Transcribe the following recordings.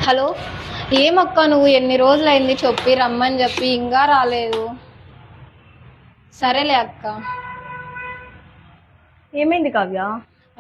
Hello, ఏమక్క నువ్వు ఎన్ని రోజులైంది చెప్పి రమ్మని చెప్పి ఇంకా రాలేదు. సరేలే అక్క. ఏమైంది కావ్య?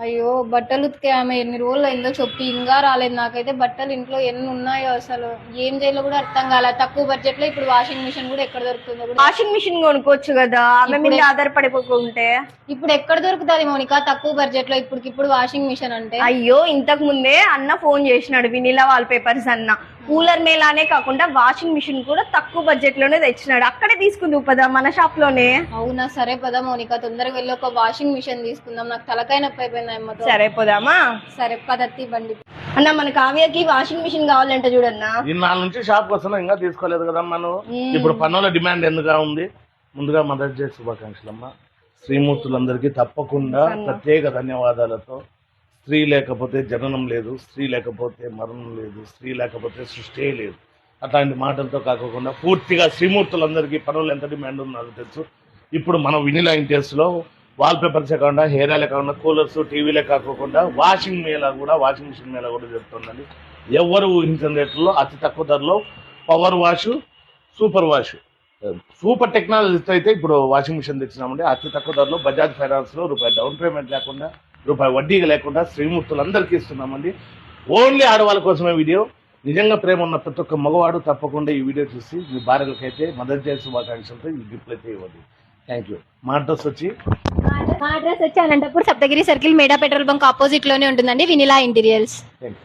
అయ్యో బట్టలు ఉతికే ఆమె ఎన్ని రోజులు అయిందో చెప్పి ఇంకా రాలేదు. నాకైతే బట్టలు ఇంట్లో ఎన్ని ఉన్నాయో అసలు ఏం చేయాలో కూడా అర్థం కాలే. తక్కువ బడ్జెట్ లో ఇప్పుడు వాషింగ్ మిషన్ కూడా ఎక్కడ దొరుకుతుందో కూడా. వాషింగ్ మిషన్ కొనుక్కోవచ్చు కదా ఆమె మీద ఆధారపడిపోకుంటే. ఇప్పుడు ఎక్కడ దొరుకుతుంది మౌనిక తక్కువ బడ్జెట్ లో ఇప్పుడు వాషింగ్ మిషన్ అంటే? అయ్యో ఇంతకు ముందే అన్న ఫోన్ చేసినాడు, వినిలా వాల్ పేపర్స్ అన్న. కూలర్ మేలానే కాకుండా వాషింగ్ మిషన్ కూడా తక్కువ బడ్జెట్ లోనే తెచ్చినాడు. అక్కడే తీసుకుంది పదా మన షాప్ లోనే. అవునా, సరే పదా మౌనిక, తొందరగా వెళ్ళి ఒక వాషింగ్ మిషన్ తీసుకుందాం. నాకు తలకాయ నొప్పి అయిపోయింది అమ్మతో. సరే పోదామా? సరే పదత్తి బండి. అన్న మన కావ్యకి వాషింగ్ మిషన్ కావాలంటే చూడన్నా. నాలుగు నుంచి షాప్ వస్తున్నా ఇంకా తీసుకోలేదు కదా మనం. ఇప్పుడు పన్నుల డిమాండ్ ఎందుగా ఉంది. ముందుగా మదర్స్ డే శుభాకాంక్షలు అమ్మ. శ్రీమూర్తులందరికీ తప్పకుండా ప్రత్యేక ధన్యవాదాలతో. స్త్రీ లేకపోతే జననం లేదు, స్త్రీ లేకపోతే మరణం లేదు, స్త్రీ లేకపోతే సృష్టి లేదు. అట్లాంటి మాటలతో కాకుండా పూర్తిగా శ్రీమూర్తులందరికీ పనులు ఎంత డిమాండ్ ఉందో నాకు తెలుసు. ఇప్పుడు మనం వినిలా ఇంటెస్లో వాల్ పేపర్సే కాకుండా హెయిర్ ఆయిలే కాకుండా కూలర్స్ టీవీలే కాకుండా వాషింగ్ మిషన్ మేళ కూడా జరుగుతుందండి. ఎవరు ఊహించిన రేట్లలో అతి తక్కువ ధరలో పవర్ వాష్, సూపర్ టెక్నాలజీతో అయితే ఇప్పుడు వాషింగ్ మిషన్ తెచ్చినామండి. అతి తక్కువ ధరలో బజాజ్ ఫైనాన్స్ లో రూపాయి డౌన్ పేమెంట్ లేకుండా, రూపాయి వడ్డీగా లేకుండా శ్రీమూర్తులందరికీ ఇస్తున్నామండి. ఓన్లీ ఆడవాళ్ళ కోసమే వీడియో. నిజంగా ప్రేమ ఉన్న ప్రతి ఒక్క మగవాడు తప్పకుండా ఈ వీడియో చూసి మీ భార్యలకైతే మదర్స్ డే శుభాకాంక్షలతో ఈ గిఫ్ట్ అయితే ఇవ్వండి. Thank you. మా అడ్రస్ వచ్చి అనంతపూర్ సప్తగిరి సర్కిల్, మేడా పెట్రోల్ బంక్ ఆపోజిట్ లోనే ఉంటుందండి వినిలా ఇంటీరియర్స్. Thank you.